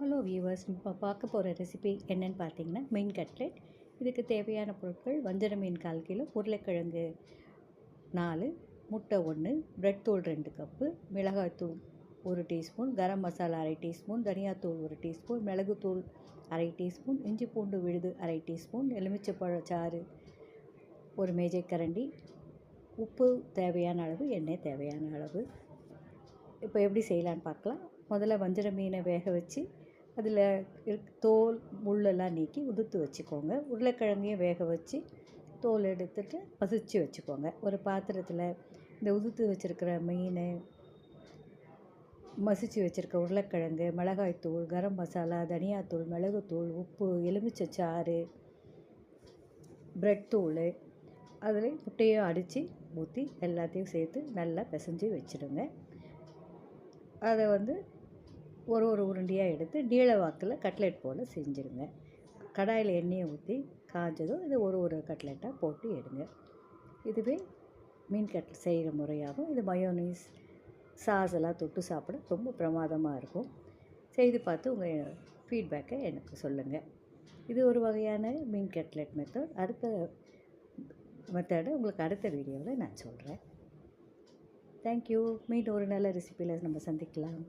Hello viewers, இப்போ பார்க்க போகிற ரெசிபி என்னென்னு பார்த்தீங்கன்னா மீன் கட்லெட். இதுக்கு தேவையான பொருட்கள்: வஞ்சர மீன் 1/4 கிலோ, உருளைக்கிழங்கு 4, முட்டை 1, பிரெட் தூள் 2 கப்பு, மிளகாய்த்தூள் 1 டீஸ்பூன், கரம் மசாலா 1/2 டீஸ்பூன், தனியாத்தூள் 1 டீஸ்பூன், மிளகுத்தூள் 1/2 டீஸ்பூன், இஞ்சி பூண்டு விழுது 1/2 டீஸ்பூன், எலுமிச்சைப்பழச்சாறு 1 மேஜைக்கரண்டி, உப்பு தேவையான அளவு, எண்ணெய் தேவையான அளவு. இப்போ எப்படி செய்யலான்னு பார்க்கலாம். முதல்ல வஞ்சர மீனை வேக வச்சு அதில் தோல் முள்ளெல்லாம் நீக்கி உதுத்து வச்சுக்கோங்க. உருளைக்கிழங்கையும் வேக வச்சு தோல் எடுத்துட்டு மசிச்சு வச்சுக்கோங்க. ஒரு பாத்திரத்தில் இந்த உதுத்து வச்சுருக்கிற மீன், மசிச்சு வச்சுருக்க உருளைக்கிழங்கு, மிளகாய்த்தூள், கரம் மசாலா, தனியாத்தூள், மிளகுத்தூள், உப்பு, எலுமிச்சைச்சாறு, பிரெட் தூள், அதில் முட்டையும் அடித்து ஊற்றி எல்லாத்தையும் சேர்த்து நல்லா பிசைஞ்சு வச்சுடுங்க. அதை ஒரு உருண்டையாக எடுத்து நீள வாக்கில் கட்லெட் போல் செஞ்சுருங்க. கடாயில் எண்ணெயை ஊற்றி காய்ஞ்சதும் இது ஒரு கட்லெட்டாக போட்டு எடுங்க. இதுவே மீன் கட்லெட் செய்கிற முறையாகும். இது மயோனீஸ் சாஸ் எல்லாம் தொட்டு சாப்பிட ரொம்ப பிரமாதமாக இருக்கும். செய்து பார்த்து உங்கள் ஃபீட்பேக்கை எனக்கு சொல்லுங்கள். இது ஒரு வகையான மீன் கட்லெட் மெத்தட். அடுத்த மெத்தடை உங்களுக்கு அடுத்த வீடியோவில் நான் சொல்கிறேன். தேங்க்யூ. மீண்டும் ஒரு நல்ல ரெசிபியில் நம்ம சந்திக்கலாம்.